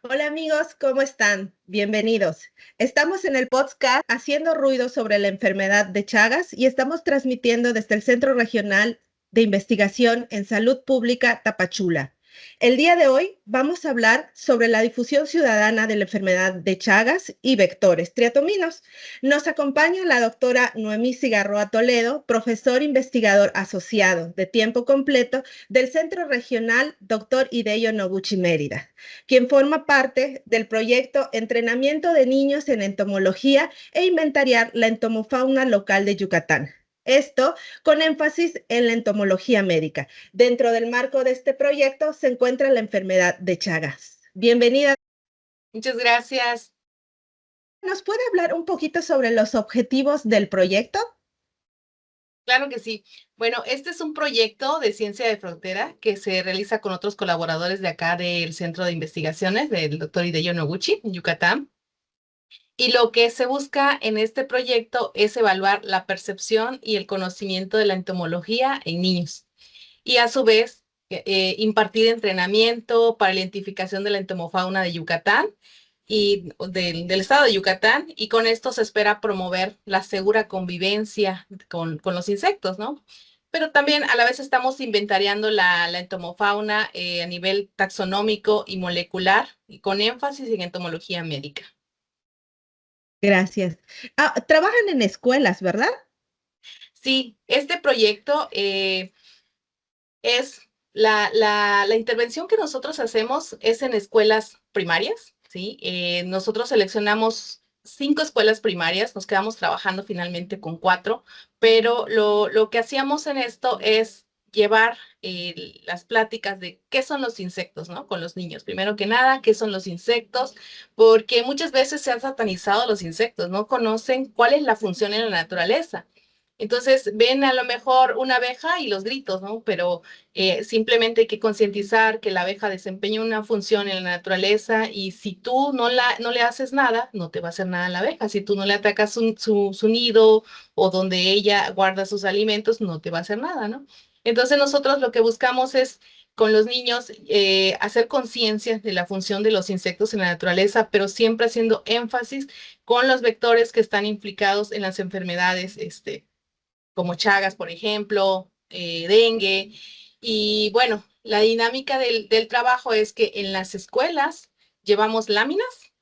Hola amigos, ¿cómo están? Bienvenidos. Estamos en el podcast Haciendo Ruido sobre la enfermedad de Chagas y estamos transmitiendo desde el Centro Regional de Investigación en Salud Pública Tapachula. El día de hoy vamos a hablar sobre la difusión ciudadana de la enfermedad de Chagas y vectores triatominos. Nos acompaña la doctora Noemí Cigarroa Toledo, profesor investigador asociado de tiempo completo del Centro Regional Dr. Hideo Noguchi Mérida, quien forma parte del proyecto Entrenamiento de Niños en Entomología e Inventariar la Entomofauna Local de Yucatán. Esto con énfasis en la entomología médica. Dentro del marco de este proyecto se encuentra la enfermedad de Chagas. Bienvenida. Muchas gracias. ¿Nos puede hablar un poquito sobre los objetivos del proyecto? Claro que sí. Bueno, este es un proyecto de ciencia de frontera que se realiza con otros colaboradores de acá del Centro de Investigaciones del doctor Hideo Noguchi, en Yucatán. Y lo que se busca en este proyecto es evaluar la percepción y el conocimiento de la entomología en niños. Y a su vez, impartir entrenamiento para la identificación de la entomofauna de Yucatán y del estado de Yucatán, y con esto se espera promover la segura convivencia con los insectos, ¿no? Pero también a la vez estamos inventariando la entomofauna a nivel taxonómico y molecular, y con énfasis en entomología médica. Gracias. Trabajan en escuelas, ¿verdad? Sí, este proyecto es la intervención que nosotros hacemos es en escuelas primarias, ¿sí? Nosotros seleccionamos 5 escuelas primarias, nos quedamos trabajando finalmente con 4, pero lo que hacíamos en esto es llevar las pláticas de qué son los insectos, ¿no? Con los niños. Primero que nada, qué son los insectos, porque muchas veces se han satanizado los insectos, no conocen cuál es la función en la naturaleza. Entonces ven a lo mejor una abeja y los gritos, ¿no? Pero simplemente hay que concientizar que la abeja desempeña una función en la naturaleza, y si tú no le haces nada, no te va a hacer nada la abeja. Si tú no le atacas su nido o donde ella guarda sus alimentos, no te va a hacer nada, ¿no? Entonces nosotros lo que buscamos es con los niños hacer conciencia de la función de los insectos en la naturaleza, pero siempre haciendo énfasis con los vectores que están implicados en las enfermedades, como Chagas, por ejemplo, dengue. Y bueno, la dinámica del trabajo es que en las escuelas llevamos láminas,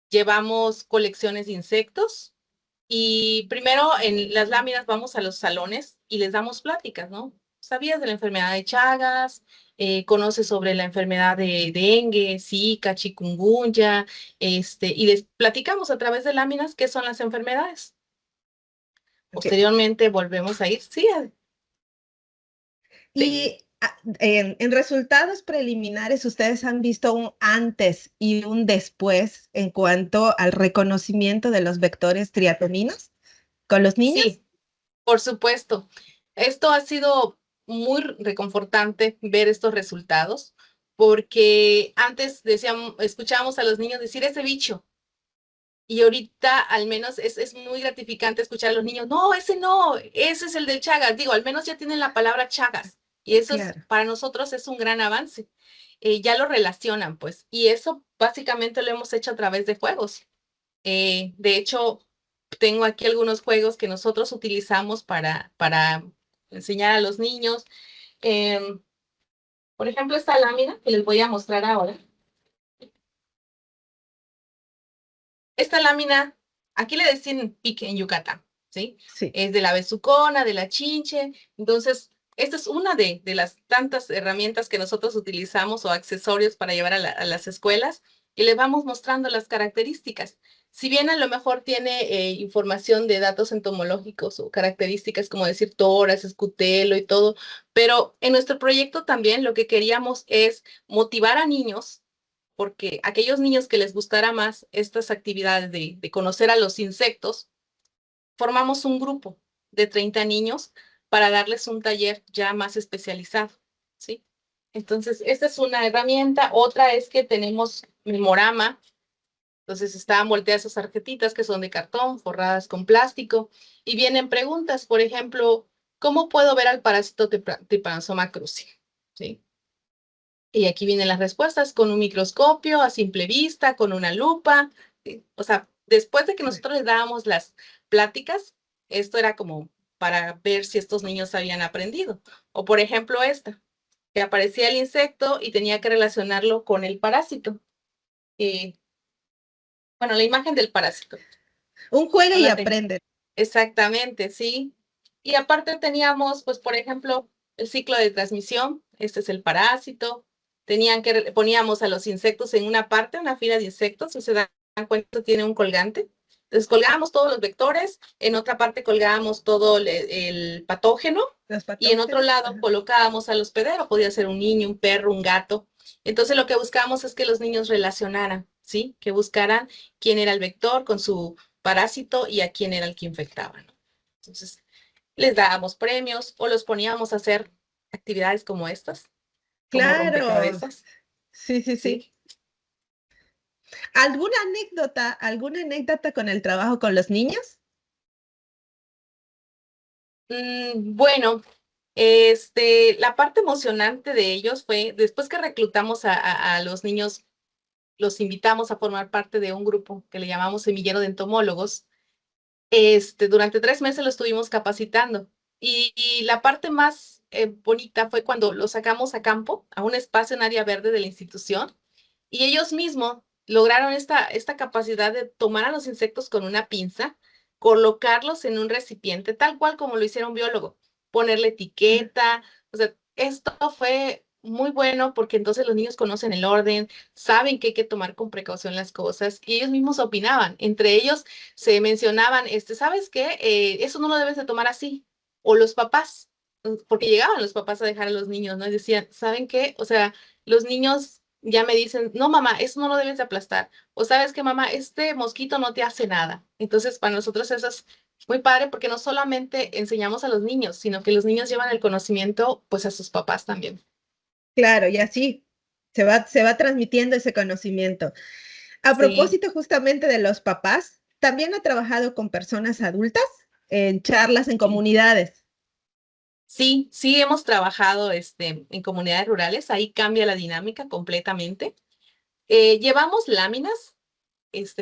llevamos colecciones de insectos, y primero en las láminas vamos a los salones y les damos pláticas, ¿no? ¿Sabías de la enfermedad de Chagas? ¿Conoces sobre la enfermedad de dengue, Zika, chikungunya? Y les platicamos a través de láminas qué son las enfermedades. Okay. Posteriormente volvemos a ir, sí, sí. Y en resultados preliminares, ¿ustedes han visto un antes y un después en cuanto al reconocimiento de los vectores triatominos con los niños? Sí, por supuesto. Esto ha sido muy reconfortante ver estos resultados, porque antes decíamos, escuchábamos a los niños decir ese bicho, y ahorita al menos es muy gratificante escuchar a los niños, no, ese no, ese es el del Chagas. Digo, al menos ya tienen la palabra Chagas, y eso es, Claro. para nosotros es un gran avance. Ya lo relacionan, pues, y eso básicamente lo hemos hecho a través de juegos. De hecho, tengo aquí algunos juegos que nosotros utilizamos para enseñar a los niños. Em, por ejemplo, esta lámina que les voy a mostrar ahora. Esta lámina, aquí le decían pique en Yucatán, ¿sí? Sí. Es de la besucona, de la chinche. Entonces, esta es una de las tantas herramientas que nosotros utilizamos o accesorios para llevar a las escuelas, y les vamos mostrando las características. Si bien a lo mejor tiene información de datos entomológicos o características como decir toras, escutelo y todo, pero en nuestro proyecto también lo que queríamos es motivar a niños, porque aquellos niños que les gustara más estas actividades de conocer a los insectos, formamos un grupo de 30 niños para darles un taller ya más especializado, ¿sí? Entonces, esta es una herramienta. Otra es que tenemos memorama. Entonces, estaban volteadas esas tarjetitas que son de cartón, forradas con plástico, y vienen preguntas, por ejemplo, ¿cómo puedo ver al parásito Trypanosoma cruzi? ¿Sí? Y aquí vienen las respuestas con un microscopio, a simple vista, con una lupa. O sea, después de que nosotros les dábamos las pláticas, esto era como para ver si estos niños habían aprendido. O por ejemplo, esta, que aparecía el insecto y tenía que relacionarlo con el parásito. Eh, bueno, la imagen del parásito. Un juega No y la tengo. aprende. Exactamente, sí. Y aparte teníamos, pues, por ejemplo, el ciclo de transmisión. Este es el parásito. Poníamos a los insectos en una parte, una fila de insectos, si se dan cuenta, tiene un colgante. Entonces colgábamos todos los vectores, en otra parte colgábamos todo el patógeno Los y en otro patógenos. lado Ajá. colocábamos al hospedero, podía ser un niño, un perro, un gato. Entonces lo que buscábamos es que los niños relacionaran, ¿sí? Que buscaran quién era el vector con su parásito y a quién era el que infectaba, ¿no? Entonces, les dábamos premios o los poníamos a hacer actividades como estas, como Claro. rompecabezas, Sí, sí, sí. ¿sí? Alguna anécdota con el trabajo con los niños? Bueno, la parte emocionante de ellos fue después que reclutamos a los niños, los invitamos a formar parte de un grupo que le llamamos Semillero de Entomólogos. Durante 3 meses lo estuvimos capacitando y la parte más bonita fue cuando lo sacamos a campo, a un espacio en área verde de la institución, y ellos mismos lograron esta capacidad de tomar a los insectos con una pinza, colocarlos en un recipiente, tal cual como lo hiciera un biólogo, ponerle Ajá. etiqueta. O sea, esto fue muy bueno porque entonces los niños conocen el orden, saben que hay que tomar con precaución las cosas y ellos mismos opinaban. Entre ellos se mencionaban, ¿sabes qué? Eso no lo debes de tomar así. O los papás, porque llegaban los papás a dejar a los niños, ¿no? Y decían, ¿saben qué? O sea, los niños ya me dicen, no, mamá, eso no lo debes de aplastar. O sabes que, mamá, este mosquito no te hace nada. Entonces, para nosotros eso es muy padre porque no solamente enseñamos a los niños, sino que los niños llevan el conocimiento, pues, a sus papás también. Claro, y así se va transmitiendo ese conocimiento. A Sí, propósito justamente de los papás, ¿también ha trabajado con personas adultas en charlas en sí. comunidades? Sí, sí hemos trabajado en comunidades rurales, ahí cambia la dinámica completamente. Llevamos láminas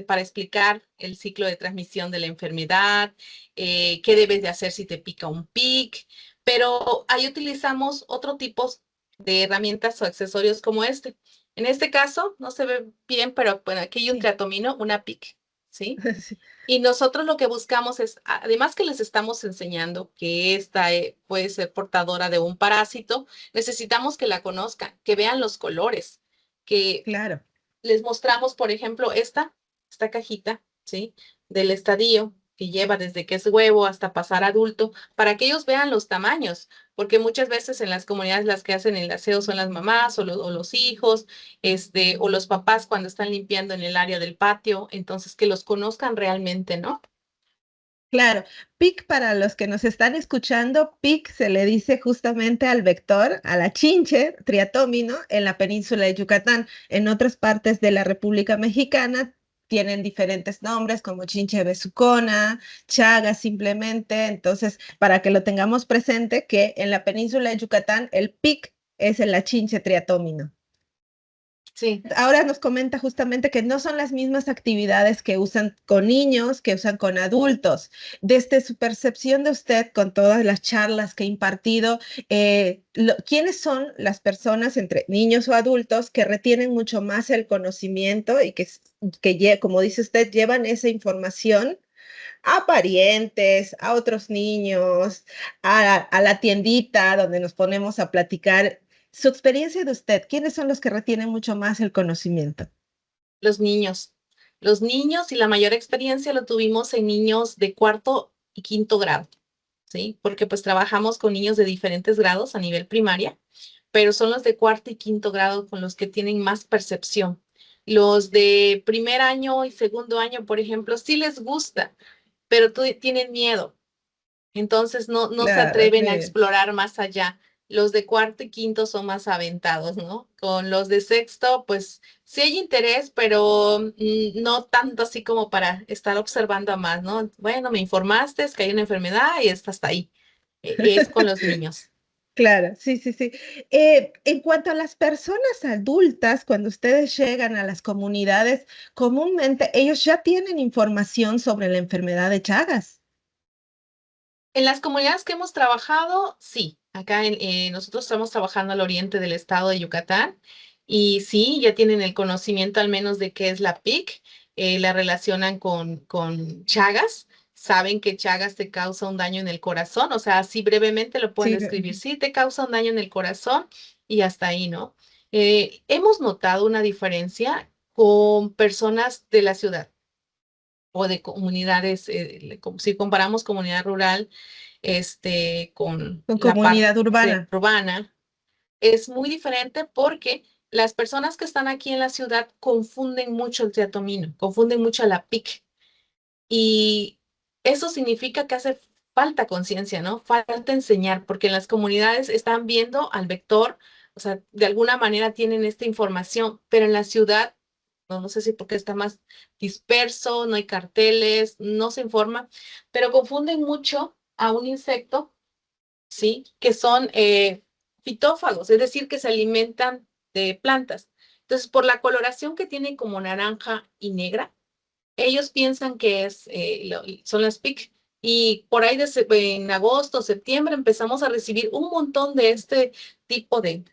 para explicar el ciclo de transmisión de la enfermedad, qué debes de hacer si te pica un pic, pero ahí utilizamos otro tipo de herramientas o accesorios como este. En este caso, no se ve bien, pero bueno, aquí hay un Sí. triatomino, una pic, ¿sí? Sí, Y nosotros lo que buscamos es, además que les estamos enseñando que esta puede ser portadora de un parásito, necesitamos que la conozcan, que vean los colores, que claro. les mostramos, por ejemplo, esta cajita, ¿sí? Del estadio que lleva desde que es huevo hasta pasar adulto, para que ellos vean los tamaños, porque muchas veces en las comunidades las que hacen el aseo son las mamás o los hijos, o los papás cuando están limpiando en el área del patio, entonces que los conozcan realmente, ¿no? Claro, PIC para los que nos están escuchando, PIC se le dice justamente al vector, a la chinche triatómino en la península de Yucatán. En otras partes de la República Mexicana tienen diferentes nombres como chinche besucona, chaga simplemente. Entonces, para que lo tengamos presente, que en la península de Yucatán el PIC es la chinche triatómino. Sí. Ahora nos comenta justamente que no son las mismas actividades que usan con niños, que usan con adultos. Desde su percepción de usted, con todas las charlas que ha impartido, ¿quiénes son las personas, entre niños o adultos, que retienen mucho más el conocimiento y como dice usted, llevan esa información a parientes, a otros niños, a la tiendita donde nos ponemos a platicar? Su experiencia de usted, ¿quiénes son los que retienen mucho más el conocimiento? Los niños. Los niños y la mayor experiencia lo tuvimos en niños de cuarto y quinto grado, ¿sí? Porque pues trabajamos con niños de diferentes grados a nivel primaria, pero son los de cuarto y quinto grado con los que tienen más percepción. Los de primer año y segundo año, por ejemplo, sí les gusta, pero tienen miedo. Entonces no se Claro, atreven a sí. explorar más allá. Los de cuarto y quinto son más aventados, ¿no? Con los de sexto, pues sí hay interés, pero no tanto así como para estar observando a más, ¿no? Bueno, me informaste, es que hay una enfermedad y está hasta ahí. Es con los niños. Claro, sí, sí, sí. En cuanto a las personas adultas, cuando ustedes llegan a las comunidades, comúnmente ellos ya tienen información sobre la enfermedad de Chagas. En las comunidades que hemos trabajado, sí. Acá nosotros estamos trabajando al oriente del estado de Yucatán y sí, ya tienen el conocimiento al menos de qué es la PIC, la relacionan con Chagas, saben que Chagas te causa un daño en el corazón, o sea, así brevemente lo pueden Sí, describir, sí, te causa un daño en el corazón y hasta ahí, ¿no? Hemos notado una diferencia con personas de la ciudad o de comunidades, si comparamos comunidad rural con con la comunidad parte urbana. urbana, es muy diferente porque las personas que están aquí en la ciudad confunden mucho el triatomino, confunden mucho la PIC y eso significa que hace falta conciencia, ¿no? Falta enseñar porque en las comunidades están viendo al vector, o sea, de alguna manera tienen esta información, pero en la ciudad no sé si porque está más disperso, no hay carteles, no se informa, pero confunden mucho a un insecto, ¿sí? Que son fitófagos, es decir, que se alimentan de plantas. Entonces, por la coloración que tiene como naranja y negra, ellos piensan que son las PIC. Y por ahí en agosto, septiembre empezamos a recibir un montón de este tipo de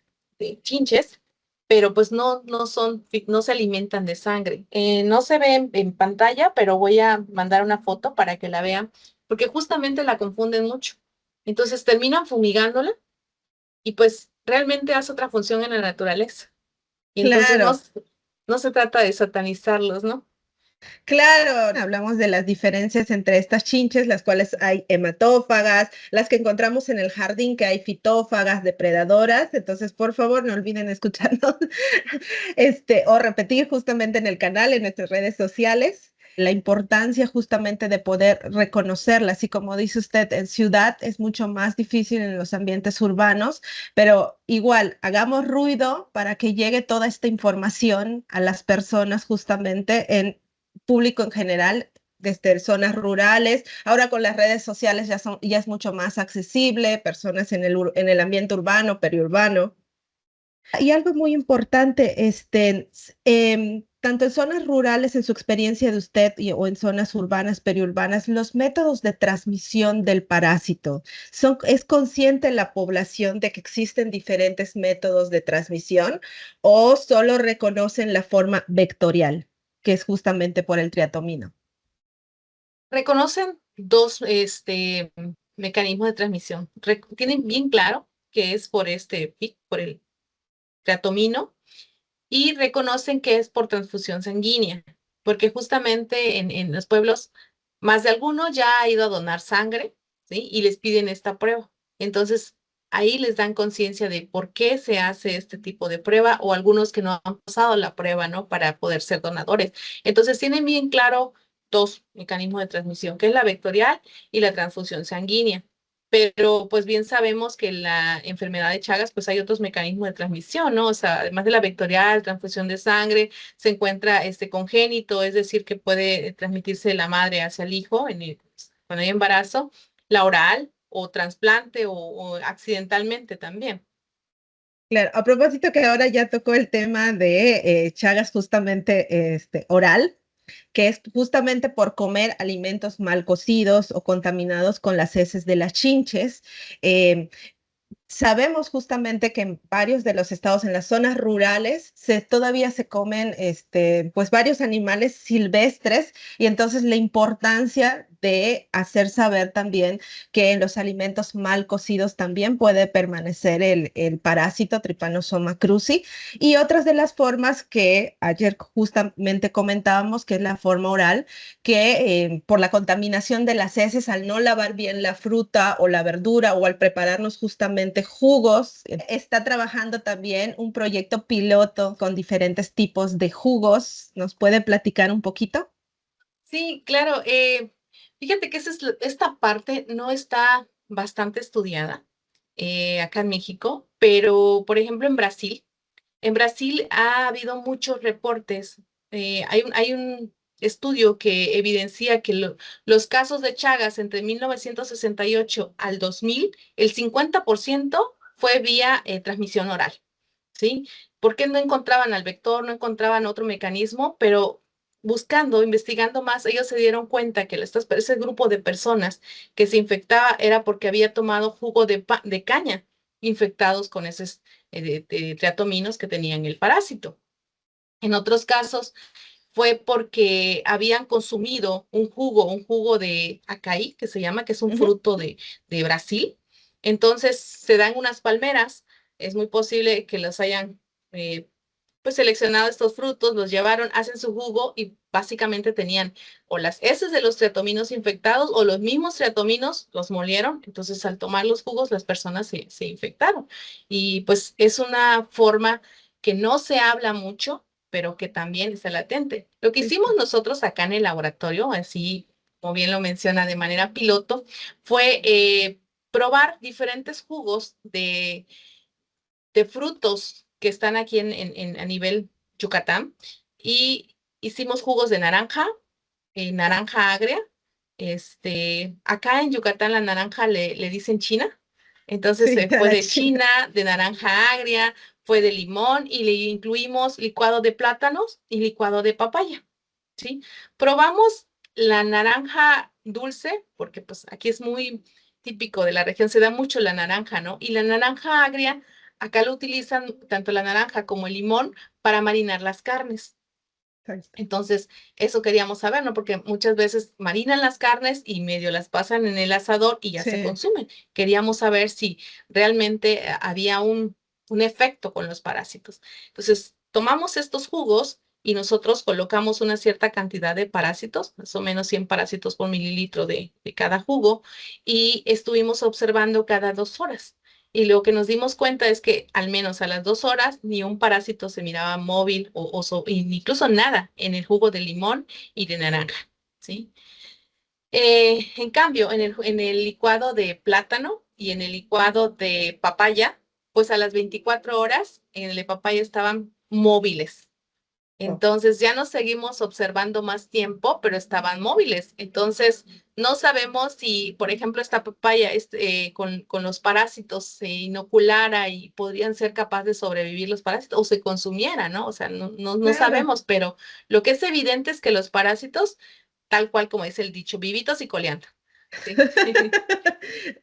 chinches, pero pues no se alimentan de sangre. No se ve en pantalla, pero voy a mandar una foto para que la vean, porque justamente la confunden mucho. Entonces terminan fumigándola y pues realmente hace otra función en la naturaleza. Y entonces Claro, no se trata de satanizarlos, ¿no? claro. Hablamos de las diferencias entre estas chinches, las cuales hay hematófagas, las que encontramos en el jardín, que hay fitófagas, depredadoras. Entonces, por favor, no olviden escucharnos o repetir justamente en el canal, en nuestras redes sociales. La importancia justamente de poder reconocerlas. Y como dice usted, en ciudad es mucho más difícil en los ambientes urbanos, pero igual, hagamos ruido para que llegue toda esta información a las personas justamente en público en general, desde zonas rurales. Ahora con las redes sociales ya es mucho más accesible, personas en el ambiente urbano, periurbano. Y algo muy importante, tanto en zonas rurales, en su experiencia de usted, o en zonas urbanas, periurbanas, los métodos de transmisión del parásito. ¿Es consciente la población de que existen diferentes métodos de transmisión o solo reconocen la forma vectorial, que es justamente por el triatomino? Reconocen dos mecanismos de transmisión. Tienen bien claro que es por este PIC, por el triatomino, y reconocen que es por transfusión sanguínea, porque justamente en los pueblos, más de alguno ya ha ido a donar sangre, ¿sí? Y les piden esta prueba. Entonces, ahí les dan conciencia de por qué se hace este tipo de prueba o algunos que no han pasado la prueba, ¿no? Para poder ser donadores. Entonces, tienen bien claro dos mecanismos de transmisión, que es la vectorial y la transfusión sanguínea. Pero pues bien sabemos que la enfermedad de Chagas, pues hay otros mecanismos de transmisión, ¿no? O sea, además de la vectorial, transfusión de sangre, se encuentra este congénito, es decir, que puede transmitirse de la madre hacia el hijo cuando hay embarazo, la oral o trasplante o accidentalmente también. Claro, a propósito que ahora ya tocó el tema de Chagas justamente oral, que es justamente por comer alimentos mal cocidos o contaminados con las heces de las chinches. eh, Sabemos justamente que en varios de los estados, en las zonas rurales, todavía se comen pues varios animales silvestres, y entonces la importancia de hacer saber también que en los alimentos mal cocidos también puede permanecer el parásito Trypanosoma cruzi, y otras de las formas que ayer justamente comentábamos, que es la forma oral, que por la contaminación de las heces, al no lavar bien la fruta o la verdura o al prepararnos justamente jugos, está trabajando también un proyecto piloto con diferentes tipos de jugos. ¿Nos puede platicar un poquito? Sí, claro. Fíjate que esta parte no está bastante estudiada acá en México, pero por ejemplo en Brasil ha habido muchos reportes. Hay un estudio que evidencia que los casos de Chagas entre 1968 al 2000, el 50% fue vía transmisión oral, ¿sí? Porque no encontraban al vector, no encontraban otro mecanismo, pero buscando, investigando más, ellos se dieron cuenta que ese grupo de personas que se infectaba era porque había tomado jugo de caña infectados con esos triatominos que tenían el parásito. En otros casos fue porque habían consumido un jugo de acaí, que se llama, que es un Ujú. fruto de Brasil. Entonces se dan unas palmeras, es muy posible que los hayan pues seleccionado estos frutos, los llevaron, hacen su jugo y básicamente tenían o las heces de los triatominos infectados o los mismos triatominos los molieron. Entonces al tomar los jugos las personas se infectaron. Y pues es una forma que no se habla mucho, pero que también está latente. Lo que Sí, hicimos sí. nosotros acá en el laboratorio, así como bien lo menciona de manera piloto, fue probar diferentes jugos de frutos que están aquí a nivel Yucatán y hicimos jugos de naranja, naranja agria. Acá en Yucatán la naranja le dicen China, entonces Sí, a fue la de China. China, de naranja agria, fue de limón y le incluimos licuado de plátanos y licuado de papaya, ¿sí? Probamos la naranja dulce, porque pues aquí es muy típico de la región, se da mucho la naranja, ¿no? Y la naranja agria, acá lo utilizan tanto la naranja como el limón para marinar las carnes. Exacto. Entonces, eso queríamos saber, ¿no? Porque muchas veces marinan las carnes y medio las pasan en el asador y ya se Sí. consumen. Queríamos saber si realmente había un efecto con los parásitos. Entonces, tomamos estos jugos y nosotros colocamos una cierta cantidad de parásitos, más o menos 100 parásitos por mililitro de cada jugo, y estuvimos observando cada 2 horas. Y lo que nos dimos cuenta es que al menos a las 2 horas ni un parásito se miraba móvil incluso nada en el jugo de limón y de naranja, ¿sí? En cambio, en el licuado de plátano y en el licuado de papaya, pues a las 24 horas en el de papaya estaban móviles. Oh. Entonces ya nos seguimos observando más tiempo, pero estaban móviles. Entonces no sabemos si, por ejemplo, esta papaya con los parásitos se inoculara y podrían ser capaces de sobrevivir los parásitos o se consumiera, ¿no? O sea, no Claro. sabemos, pero lo que es evidente es que los parásitos, tal cual como dice el dicho, vivitos y coleando. Sí.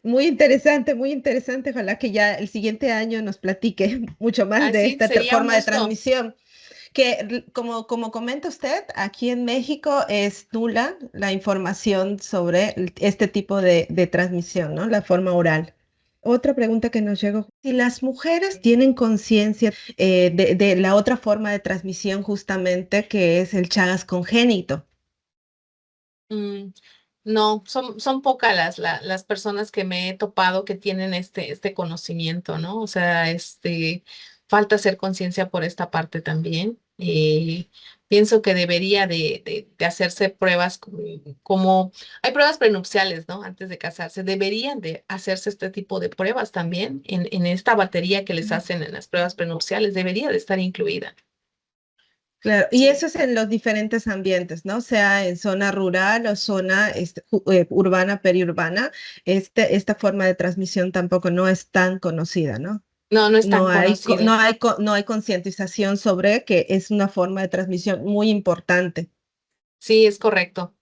Muy interesante, muy interesante. Ojalá que ya el siguiente año nos platique mucho más de Así esta sería un forma de gusto. transmisión. Que como comenta usted, aquí en México es nula la información sobre este tipo de transmisión, ¿no? La forma oral. Otra pregunta que nos llegó, si las mujeres tienen conciencia de la otra forma de transmisión justamente que es el Chagas congénito. Mm, no, son pocas las personas que me he topado que tienen este conocimiento, ¿no? O sea, falta hacer conciencia por esta parte también. Pienso que debería de hacerse pruebas como, hay pruebas prenupciales, ¿no? Antes de casarse, deberían de hacerse este tipo de pruebas también en esta batería que les hacen en las pruebas prenupciales, debería de estar incluida. Claro, y Sí. eso es en los diferentes ambientes, ¿no? Sea en zona rural o zona urbana, periurbana, esta forma de transmisión tampoco no es tan conocida, ¿no? No, no es tan conocido. No hay concientización sobre que es una forma de transmisión muy importante. Sí, es correcto.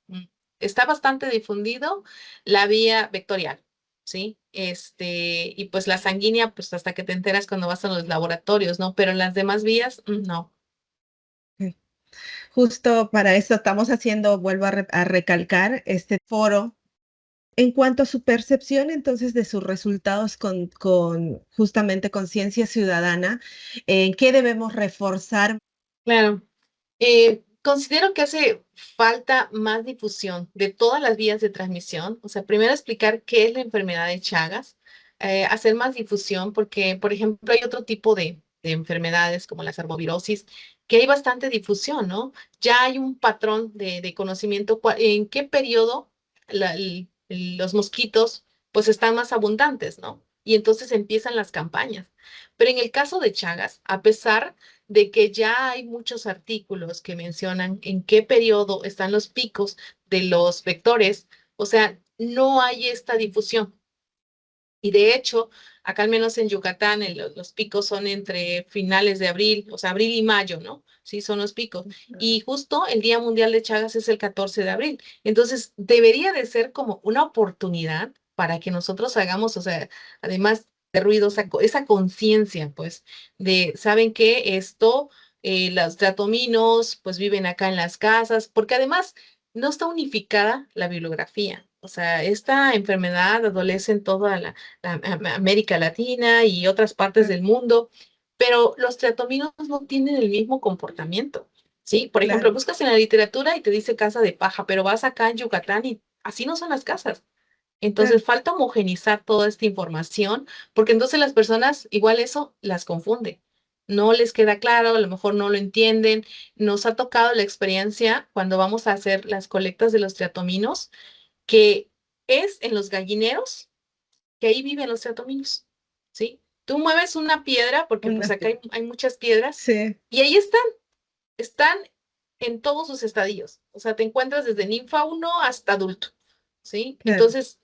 Está bastante difundido la vía vectorial, ¿sí? Y pues la sanguínea, pues hasta que te enteras cuando vas a los laboratorios, ¿no? Pero las demás vías, no. Sí. Justo para eso estamos haciendo, vuelvo a recalcar, este foro. En cuanto a su percepción, entonces, de sus resultados con justamente conciencia ciudadana, ¿en qué debemos reforzar? Claro. Considero que hace falta más difusión de todas las vías de transmisión. O sea, primero explicar qué es la enfermedad de Chagas, hacer más difusión, porque, por ejemplo, hay otro tipo de enfermedades como la arbovirosis, que hay bastante difusión, ¿no? Ya hay un patrón de conocimiento en qué periodo los mosquitos pues están más abundantes, ¿no? Y entonces empiezan las campañas. Pero en el caso de Chagas, a pesar de que ya hay muchos artículos que mencionan en qué periodo están los picos de los vectores, o sea, no hay esta difusión. Y de hecho, acá al menos en Yucatán, los picos son entre finales de abril, o sea, abril y mayo, ¿no? Sí, son los picos. Y justo el Día Mundial de Chagas es el 14 de abril. Entonces, debería de ser como una oportunidad para que nosotros hagamos, o sea, además de ruido, esa conciencia, pues, de, ¿saben qué? Esto, los tratominos, pues, viven acá en las casas, porque además no está unificada la bibliografía. O sea, esta enfermedad adolece en toda América Latina y otras partes del mundo, pero los triatominos no tienen el mismo comportamiento, ¿sí? Por ejemplo, Claro, buscas en la literatura y te dice casa de paja, pero vas acá en Yucatán y así no son las casas. claro, Entonces falta homogenizar toda esta información, porque entonces las personas igual eso las confunde. No les queda claro, a lo mejor no lo entienden. Nos ha tocado la experiencia cuando vamos a hacer las colectas de los triatominos, que es en los gallineros que ahí viven los triatominos, ¿sí? Tú mueves una piedra, porque pues una, acá hay muchas piedras, sí, y ahí están en todos sus estadios. O sea, te encuentras desde ninfa uno hasta adulto, ¿sí? claro, Entonces,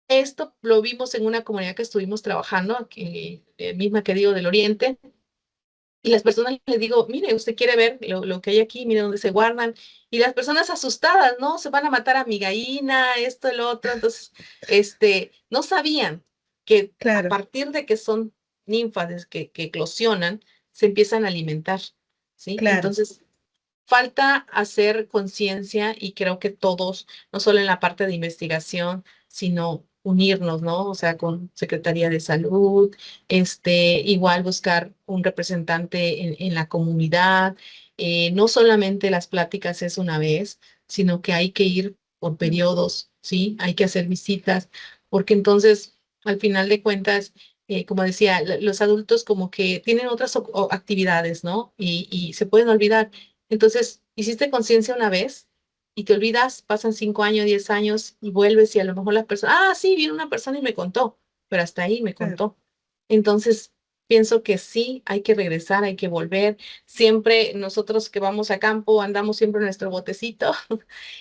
esto lo vimos en una comunidad que estuvimos trabajando, aquí, misma que digo, del Oriente, y las personas les digo, mire, usted quiere ver lo que hay aquí, mire dónde se guardan. Y las personas asustadas, ¿no? Se van a matar a mi gallina, esto, el otro. Entonces, no sabían que a claro, partir de que son ninfas que eclosionan, se empiezan a alimentar, ¿sí? claro. Entonces, falta hacer conciencia y creo que todos, no solo en la parte de investigación, sino unirnos, ¿no? O sea, con Secretaría de Salud, igual buscar un representante en la comunidad. No solamente las pláticas es una vez, sino que hay que ir por periodos, ¿sí? Hay que hacer visitas, porque entonces, al final de cuentas, como decía, los adultos como que tienen otras actividades, ¿no? Y se pueden olvidar. Entonces, hiciste conciencia una vez y te olvidas, pasan 5 años, 10 años y vuelves y a lo mejor la persona, sí, vino una persona y me contó, pero hasta ahí me Claro. contó. Entonces, pienso que sí, hay que regresar, hay que volver. Siempre nosotros que vamos a campo andamos siempre en nuestro botecito.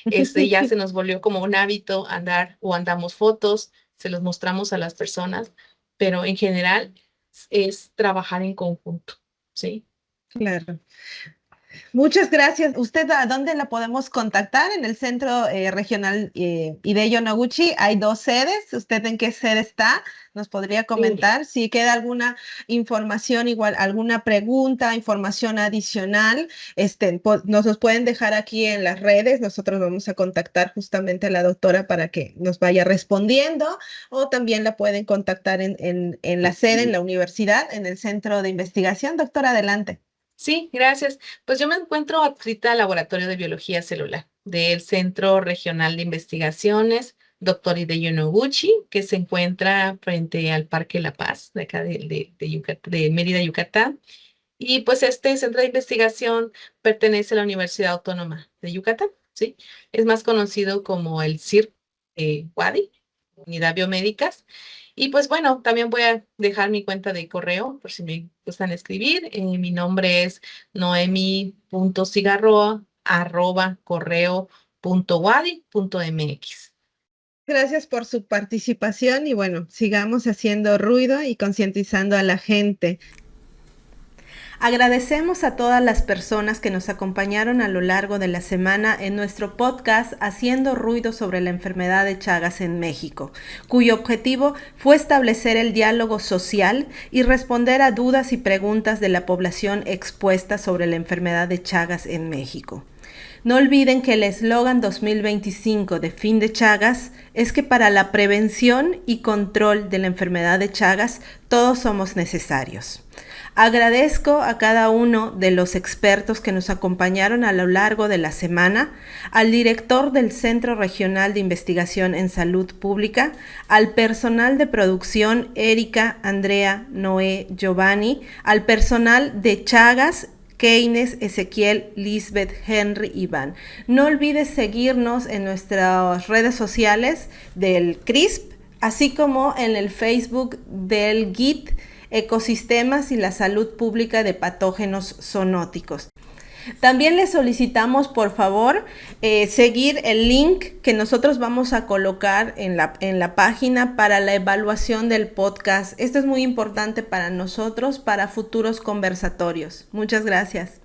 Ya se nos volvió como un hábito andar o andamos fotos, se los mostramos a las personas, pero en general es trabajar en conjunto, ¿sí? Claro. Muchas gracias. ¿Usted a dónde la podemos contactar? En el Centro Regional Hideo Noguchi hay 2 sedes. ¿Usted en qué sede está? ¿Nos podría Sí. comentar? Si queda alguna información, igual alguna pregunta, información adicional, nos los pueden dejar aquí en las redes. Nosotros vamos a contactar justamente a la doctora para que nos vaya respondiendo, o también la pueden contactar en la sede, en la universidad, en el centro de investigación. Doctora, adelante. Sí, gracias. Pues yo me encuentro adscrita al Laboratorio de Biología Celular del Centro Regional de Investigaciones, Dr. Hideo Noguchi, que se encuentra frente al Parque La Paz, de acá de Mérida, Yucatán. Y pues este centro de investigación pertenece a la Universidad Autónoma de Yucatán, ¿sí? Es más conocido como el CIRC Wadi, Unidad Biomédicas. Y pues bueno, también voy a dejar mi cuenta de correo por si me gustan escribir. Mi nombre es noemi.cigarroa@correo.wadi.mx. Gracias por su participación y bueno, sigamos haciendo ruido y concientizando a la gente. Agradecemos a todas las personas que nos acompañaron a lo largo de la semana en nuestro podcast Haciendo ruido sobre la enfermedad de Chagas en México, cuyo objetivo fue establecer el diálogo social y responder a dudas y preguntas de la población expuesta sobre la enfermedad de Chagas en México. No olviden que el eslogan 2025 de Fin de Chagas es que para la prevención y control de la enfermedad de Chagas todos somos necesarios. Agradezco a cada uno de los expertos que nos acompañaron a lo largo de la semana, al director del Centro Regional de Investigación en Salud Pública, al personal de producción Erika, Andrea, Noé, Giovanni, al personal de Chagas, Keynes, Ezequiel, Lisbeth, Henry, Iván. No olvides seguirnos en nuestras redes sociales del CRISP, así como en el Facebook del GIT, Ecosistemas y la Salud Pública de Patógenos Zoonóticos. También les solicitamos, por favor, seguir el link que nosotros vamos a colocar en la página para la evaluación del podcast. Esto es muy importante para nosotros, para futuros conversatorios. Muchas gracias.